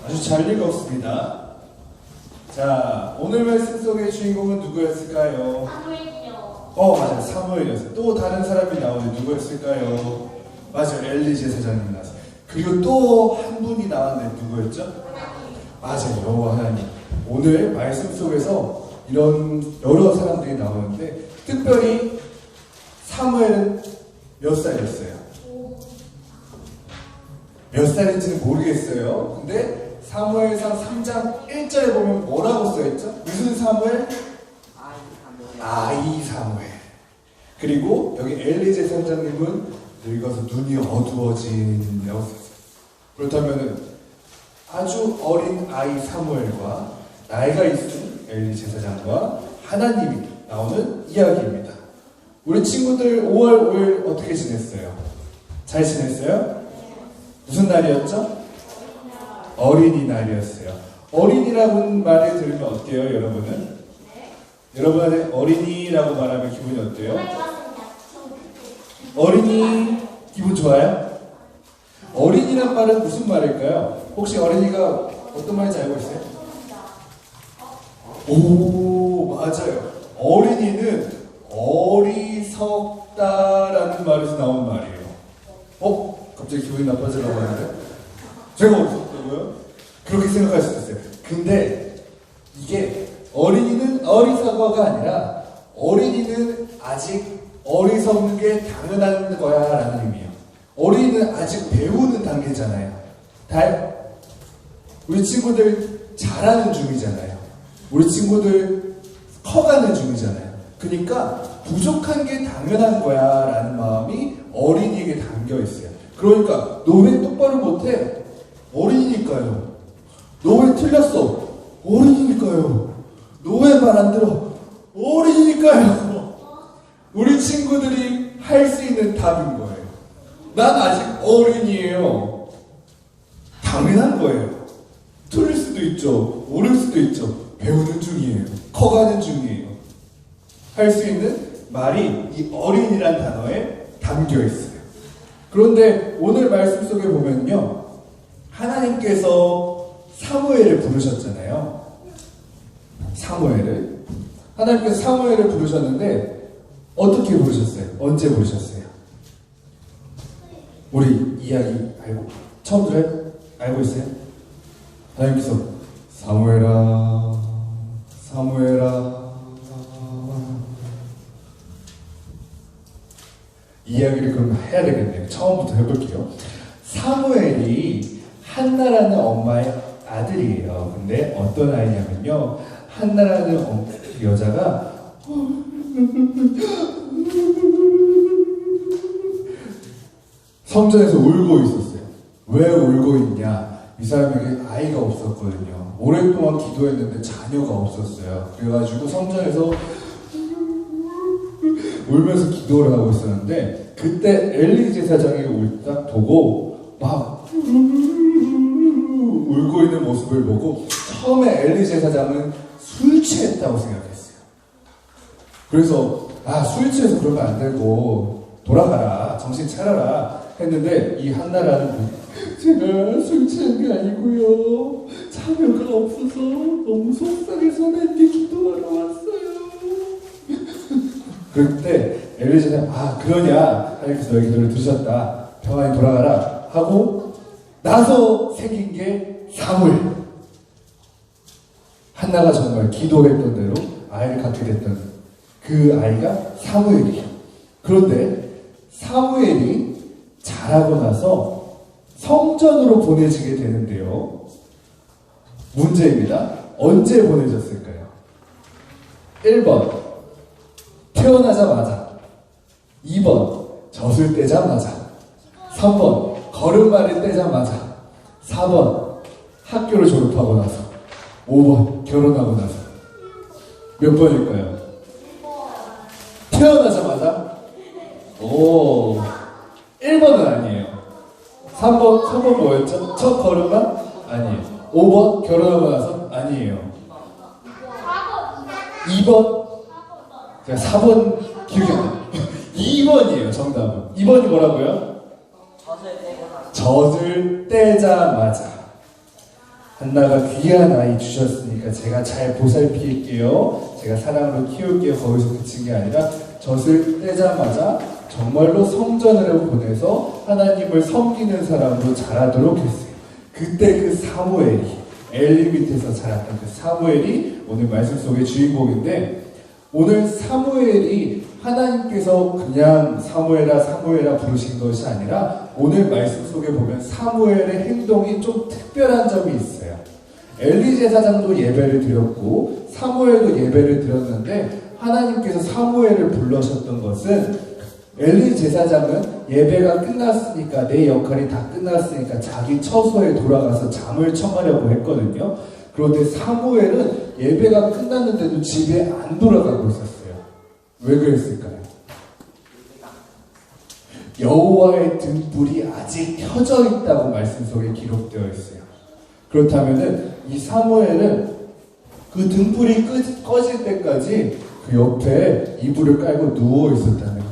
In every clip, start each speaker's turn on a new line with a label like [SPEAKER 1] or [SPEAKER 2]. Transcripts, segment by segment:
[SPEAKER 1] 아주 잘 읽었습니다. 자, 오늘 말씀 속의 주인공은 누구였을까요?
[SPEAKER 2] 사무엘이요.
[SPEAKER 1] 맞아요. 사무엘이었어요. 또 다른 사람이 나오는데 누구였을까요? 맞아요. 엘리 제사장님이 나왔어요. 그리고 또 한 분이 나왔는데 누구였죠? 맞아요. 여호와 하나님. 오늘 말씀 속에서 이런 여러 사람들이 나오는데 특별히 사무엘은 몇 살이었어요? 몇 살인지는 모르겠어요. 근데 사무엘상 3장 1절에 보면 뭐라고 써있죠? 무슨 사무엘? 아이 사무엘. 그리고 여기 엘리 제사장님은 늙어서 눈이 어두워진이라고 써있어요. 그렇다면 아주 어린 아이 사무엘과 나이가 있은 엘리 제사장과 하나님이 나오는 이야기입니다. 우리 친구들 5월 5일 어떻게 지냈어요? 잘 지냈어요? 무슨 날이었죠? 어린이날이었어요. 어린이라는 말을 들으면 어때요, 여러분은? 여러분한테 어린이라고 말하면 기분이 어때요? 어린이 기분 좋아요? 어린이란 말은 무슨 말일까요? 혹시 어린이가 어떤 말인지 알고 있어요? 오, 맞아요. 어린이는 어리석다라는 말에서 나온 말이에요. 갑자기 기분이 나빠지려고 하는데? 제가 어리석다고요? 그렇게 생각할 수도 있어요. 근데 이게 어린이는 어리석어가 아니라 어린이는 아직 어리석는 게 당연한 거야 라는 의미예요. 어린이는 아직 배우는 단계잖아요. 우리 친구들 자라는 중이잖아요. 우리 친구들 커가는 중이잖아요. 그러니까 부족한 게 당연한 거야 라는 마음이 어린이에게 담겨 있어요. 그러니까 너 왜 똑바로 못해? 어린이니까요. 너 왜 틀렸어? 어린이니까요. 너 왜 말 안 들어? 어린이니까요. 우리 친구들이 할 수 있는 답인 거예요. 난 아직 어린이에요. 당연한 거예요. 틀릴 수도 있죠. 옳을 수도 있죠. 배우는 중이에요. 커가는 중이에요. 할 수 있는 말이 이 어린이란 단어에 담겨 있어요. 그런데 오늘 말씀 속에 보면요, 하나님께서 사무엘을 부르셨잖아요. 하나님께서 사무엘을 부르셨는데 어떻게 부르셨어요? 언제 부르셨어요? 우리 이야기 처음 들어요? 알고 있어요? 하나님께서 사무엘아 이야기를 그럼 해야 되겠네요. 처음부터 해볼게요. 사무엘이 한나라는 엄마의 아들이에요. 근데 어떤 아이냐면요, 한나라는 여자가 성전에서 울고 있었어요. 왜 울고 있냐? 이 사람에게 아이가 없었거든요. 오랫동안 기도했는데 자녀가 없었어요. 그래가지고 성전에서 울면서 기도를 하고 있었는데 그때 엘리 제사장이 딱 보고 막 울고 있는 모습을 보고 처음에 엘리 제사장은 술 취했다고 생각했어요. 그래서 술 취해서 그러면 안 되고 돌아가라, 정신 차려라 했는데 이 한나라는 제가 술 취한 게 아니고요, 자녀가 없어서 너무 속상해서 하나님께 기도하러 왔어요. 그때 엘리 제사장이 그러냐, 하나님께서 너희 기도를 들으셨다, 평안히 돌아가라 하고 나서 생긴 게 사무엘. 한나가 정말 기도했던 대로 아이를 갖게 됐던 그 아이가 사무엘이에요. 그런데 사무엘이 자라고 나서 성전으로 보내지게 되는데요, 문제입니다. 언제 보내졌을까요? 1번 태어나자마자, 2번 젖을 떼자마자, 3번 걸음마를 떼자마자, 4번 학교를 졸업하고 나서, 5번 결혼하고 나서. 몇 번일까요? 태어나자마자? 1번은 아니에요. 3번 뭐였죠? 첫 걸음마? 아니에요. 5번 결혼하고 나서? 아니에요. 2번? 제가 4번 기억이 안 나요. 2번이에요, 정답은. 2번이 뭐라고요? 젖을 떼자마자. 한나가 귀한 아이 주셨으니까 제가 잘 보살필게요. 제가 사랑으로 키울게요. 거기서 그친 게 아니라 젖을 떼자마자 정말로 성전으로 보내서 하나님을 섬기는 사람으로 자라도록 했어요. 그때 그 사무엘이, 엘리 밑에서 자랐던 그 사무엘이 오늘 말씀 속의 주인공인데, 오늘 사무엘이 하나님께서 그냥 사무엘아 사무엘아 부르신 것이 아니라 오늘 말씀 속에 보면 사무엘의 행동이 좀 특별한 점이 있어요. 엘리 제사장도 예배를 드렸고 사무엘도 예배를 드렸는데, 하나님께서 사무엘을 불러셨던 것은, 엘리 제사장은 예배가 끝났으니까, 내 역할이 다 끝났으니까 자기 처소에 돌아가서 잠을 청하려고 했거든요. 그런데 사무엘은 예배가 끝났는데도 집에 안 돌아가고 있었어요. 왜 그랬을까요? 여호와의 등불이 아직 켜져 있다고 말씀 속에 기록되어 있어요. 그렇다면은 이 사무엘은 그 등불이 꺼질 때까지 그 옆에 이불을 깔고 누워 있었다는 거예요.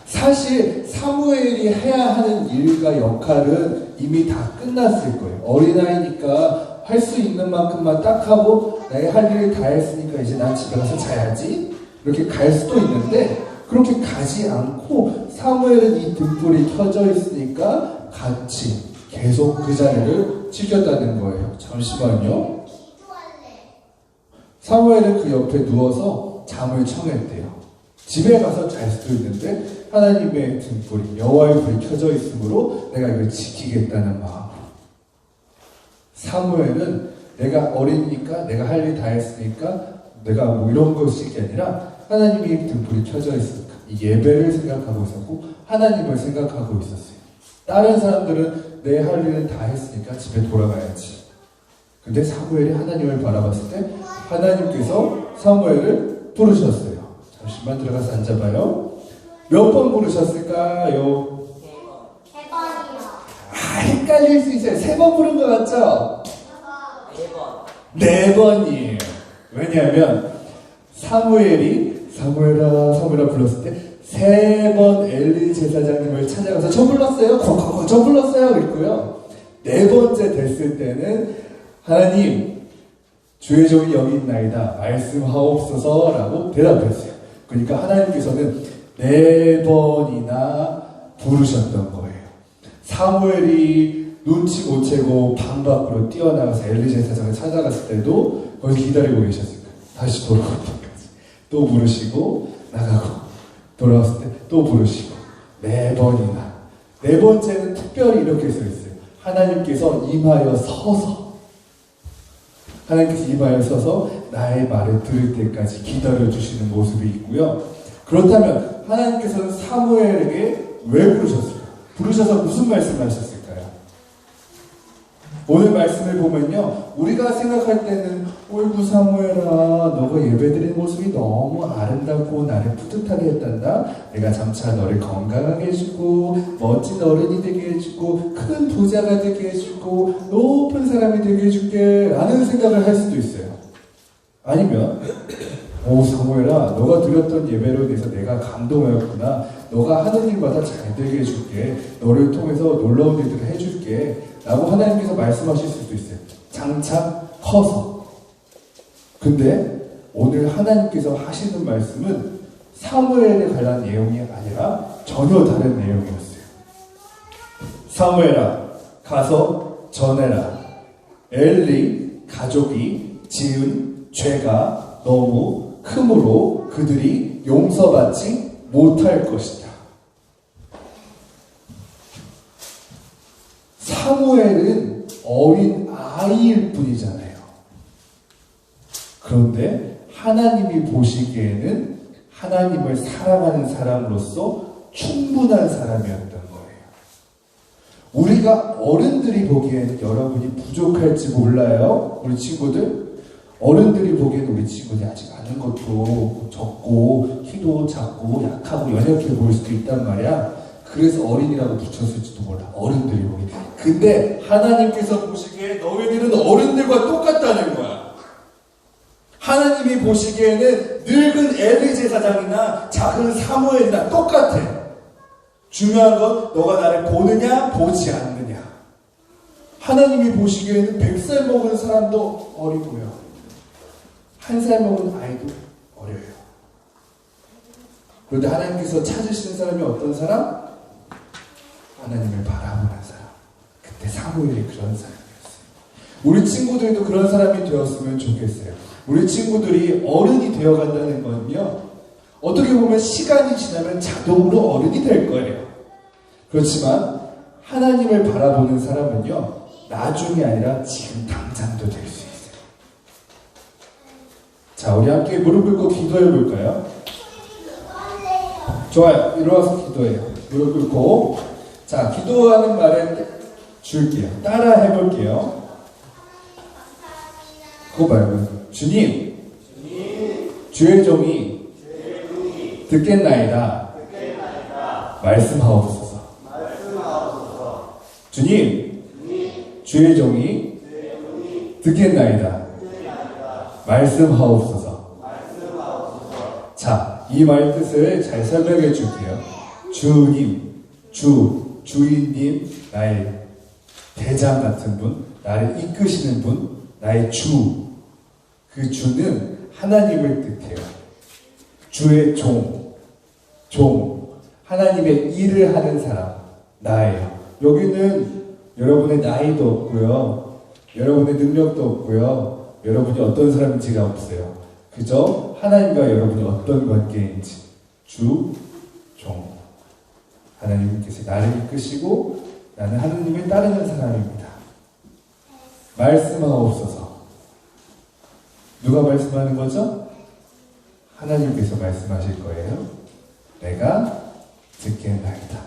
[SPEAKER 1] 사실 사무엘이 해야 하는 일과 역할은 이미 다 끝났을 거예요. 어린아이니까 할 수 있는 만큼만 딱 하고, 내가 할 일을 다 했으니까 이제 난 집에 가서 자야지, 이렇게 갈 수도 있는데, 그렇게 가지 않고 사무엘은 이 등불이 켜져 있으니까 같이 계속 그 자리를 지켰다는 거예요. 잠시만요. 사무엘은 그 옆에 누워서 잠을 청했대요. 집에 가서 잘 수도 있는데 하나님의 등불이, 여호와의 불이 켜져 있으므로 내가 이걸 지키겠다는 마음으로. 사무엘은 내가 어리니까, 내가 할 일 다 했으니까 내가 뭐 이런 것이 아니라 하나님의 등불이 켜져 있으니까 이 예배를 생각하고 있었고 하나님을 생각하고 있었어요. 다른 사람들은 내 할 일은 다 했으니까 집에 돌아가야지. 근데 사무엘이 하나님을 바라봤을 때 하나님께서 사무엘을 부르셨어요. 잠시만 들어가서 앉아봐요. 몇 번 부르셨을까요?
[SPEAKER 2] 세 번이요.
[SPEAKER 1] 헷갈릴 수 있어요. 3번 부른 것 같죠? 4번이에요. 왜냐하면 사무엘이 사무엘아 사무엘아 불렀을 때 3번 엘리 제사장님을 찾아가서 저 불렀어요. 저 불렀어요. 있고요. 4번째 됐을 때는 하나님, 주의 종이 여기 있나이다. 말씀하옵소서 라고 대답했어요. 그러니까 하나님께서는 4번이나 부르셨던 거예요. 사무엘이 눈치 못 채고 방 밖으로 뛰어나가서 엘리 제사장을 찾아갔을 때도 거기서 기다리고 계셨을 거예요. 다시 돌아올 때까지. 또 부르시고 나가고 돌아왔을 때 또 부르시고 4번이나. 4번째는 특별히 이렇게 써 있어요. 하나님께서 임하여 서서, 하나님께서 임하여 서서 나의 말을 들을 때까지 기다려주시는 모습이 있고요. 그렇다면 하나님께서는 사무엘에게 왜 부르셨을까요? 부르셔서 무슨 말씀을 하셨을까요? 오늘 말씀을 보면요, 우리가 생각할 때는 어이구 사무엘아, 너가 예배드리는 모습이 너무 아름답고 나를 뿌듯하게 했단다. 내가 점차 너를 건강하게 해주고 멋진 어른이 되게 해주고 큰 부자가 되게 해주고 높은 사람이 되게 해줄게 라는 생각을 할 수도 있어요. 아니면 오 사무엘아, 너가 드렸던 예배로 인해서 내가 감동하였구나. 너가 하는 일마다 잘 되게 해줄게. 너를 통해서 놀라운 일들을 해줄게 라고 하나님께서 말씀하실 수도 있어요. 장차 커서. 근데 오늘 하나님께서 하시는 말씀은 사무엘에 관한 내용이 아니라 전혀 다른 내용이었어요. 사무엘아, 가서 전해라. 엘리 가족이 지은 죄가 너무 크므로 그들이 용서받지 못할 것이다. 사무엘은 어린 아이일 뿐이잖아요. 그런데 하나님이 보시기에는 하나님을 사랑하는 사람으로서 충분한 사람이었던 거예요. 우리가 어른들이 보기에는 여러분이 부족할지 몰라요. 우리 친구들. 어른들이 보기에는 우리 친구들이 아직 아는 것도 적고 키도 작고 약하고 연약해 보일 수도 있단 말이야. 그래서 어린이라고 붙였을지도 몰라. 어른들이 보기. 근데 하나님께서 보시기에 너희들은 어른들과 똑같다는 거야. 하나님이 보시기에는 늙은 엘리 제사장이나 작은 사무엘이나 똑같아. 중요한 건 너가 나를 보느냐 보지 않느냐. 하나님이 보시기에는 100살 먹은 사람도 어리고요. 1살 먹은 아이도 어려요. 그런데 하나님께서 찾으시는 사람이 어떤 사람? 하나님을 바라보는 사람. 그때 사무엘이 그런 사람이었어요. 우리 친구들도 그런 사람이 되었으면 좋겠어요. 우리 친구들이 어른이 되어간다는 건요, 어떻게 보면 시간이 지나면 자동으로 어른이 될 거예요. 그렇지만 하나님을 바라보는 사람은요, 나중이 아니라 지금 당장도 될 수 있어요. 자, 우리 함께 무릎 꿇고 기도해 볼까요? 좋아요. 일어나서 기도해요. 무릎 꿇고. 자, 기도하는 말을 줄게요. 따라 해볼게요. 그거 말고, 주님, 주의 종이 듣겠나이다. 말씀하옵소서. 주님, 주의 종이 듣겠나이다. 말씀하옵소서. 자, 이 말 뜻을 잘 설명해 줄게요. 주님, 주인님, 나의 대장 같은 분, 나를 이끄시는 분, 나의 주. 그 주는 하나님을 뜻해요. 주의 종. 하나님의 일을 하는 사람, 나예요. 여기는 여러분의 나이도 없고요. 여러분의 능력도 없고요. 여러분이 어떤 사람인지가 없어요. 그저 하나님과 여러분이 어떤 관계인지. 종. 하나님께서 나를 이끄시고 나는 하나님을 따르는 사람입니다. 말씀하옵소서. 누가 말씀하는 거죠? 하나님께서 말씀하실 거예요. 내가 듣겠나이다.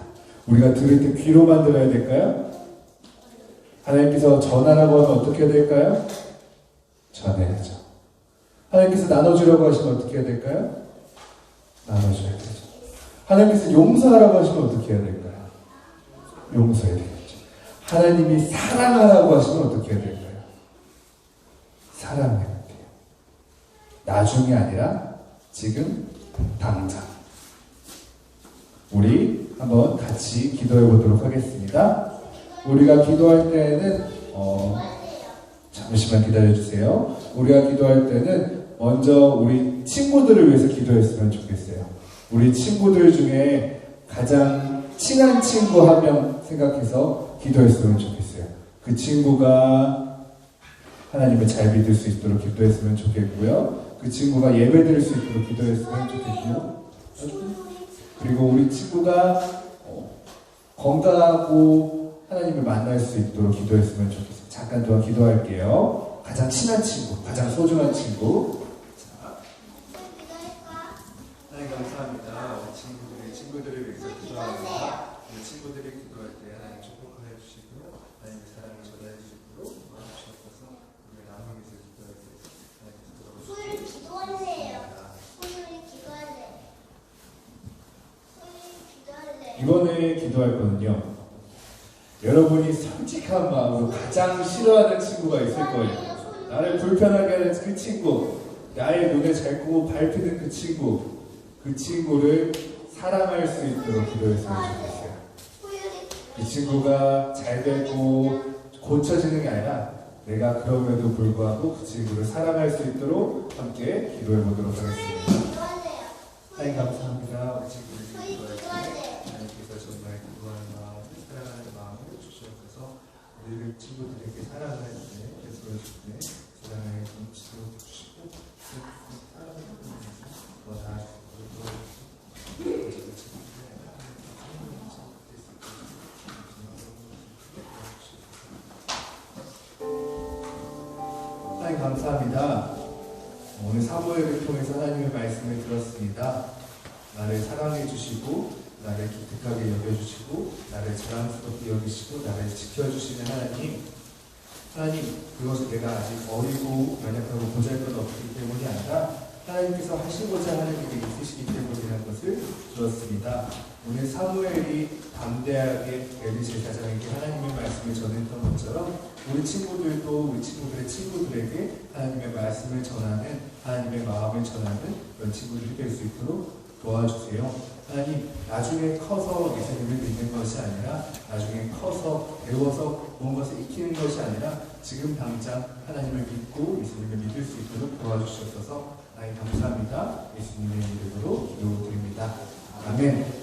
[SPEAKER 1] 우리가 들을 때 귀로만 들어야 될까요? 하나님께서 전하라고 하면 어떻게 해야 될까요? 전해야죠. 하나님께서 나눠주려고 하시면 어떻게 해야 될까요? 나눠줘야 되죠. 하나님께서 용서하라고 하시면 어떻게 해야 될까요? 용서해야 되겠죠. 하나님이 사랑하라고 하시면 어떻게 해야 될까요? 사랑해야 돼요. 나중이 아니라 지금 당장. 우리 한번 같이 기도해 보도록 하겠습니다. 우리가 기도할 때는 잠시만 기다려 주세요. 우리가 기도할 때는 먼저 우리 친구들을 위해서 기도했으면 좋겠어요. 우리 친구들 중에 가장 친한 친구 한 명 생각해서 기도했으면 좋겠어요. 그 친구가 하나님을 잘 믿을 수 있도록 기도했으면 좋겠고요. 그 친구가 예배 드릴 수 있도록 기도했으면 좋겠고요. 그리고 우리 친구가 건강하고 하나님을 만날 수 있도록 기도했으면 좋겠어요. 잠깐 동안 기도할게요. 가장 친한 친구, 가장 소중한 친구. 자. 하나님 감사합니다. 우리 친구들을 위해서 기도합니다. 우리 친구들이 기도할 때 하나님 축복하여 주시고요. 하나님의 사랑을 전하여 주시도록 도와주시옵소서. 우리 나누기 위해서 기도할 때 하나님께서
[SPEAKER 2] 소율이 기도할래요. 소율이 기도할래.
[SPEAKER 1] 이번에 기도할 거는요. 여러분이 솔직한 마음으로 가장 싫어하는 친구가 있을 거예요. 나를 불편하게 하는 그 친구, 나의 눈에 잘 보고 밟히는 그 친구, 그 친구를 사랑할 수 있도록 기도했으면 좋겠어요. 그 친구가 잘 되고 고쳐지는 게 아니라 내가 그럼에도 불구하고 그 친구를 사랑할 수 있도록 함께 기도해 보도록 하겠습니다. 하나님 감사합니다. 우리 친구들이 기도할 때 하나님께서 정말 기도하는 마음, 사랑하는 마음을 주시옵소서. 우리를 친구들에게 사랑할 때, 예수를 줄 때, 사랑을 넘치도록 주시고, 사랑을 더 나아갈 수 있도록 하나님 감사합니다. 오늘 사무엘을 통해서 하나님의 말씀을 들었습니다. 나를 사랑해 주시고 나를 기특하게 여겨주시고 나를 자랑스럽게 여기시고 나를 지켜주시는 하나님, 그것은 내가 아직 어리고 연약하고 보잘것없기 때문이 아니라 하나님께서 하시고자 하는 일이 있으시기 때문이라는 것을 주었습니다. 오늘 사무엘이 담대하게 엘리 제사장에게 하나님의 말씀을 전했던 것처럼 우리 친구들도 우리 친구들의 친구들에게 하나님의 말씀을 전하는, 하나님의 마음을 전하는 그런 친구들이 될 수 있도록 도와주세요. 하나님, 나중에 커서 예수님을 믿는 것이 아니라 나중에 커서 배워서 무엇을 익히는 것이 아니라 지금 당장 하나님을 믿고 예수님을 믿을 수 있도록 도와주시옵소서. 하나님 감사합니다. 예수님의 이름으로 기도드립니다. 아멘.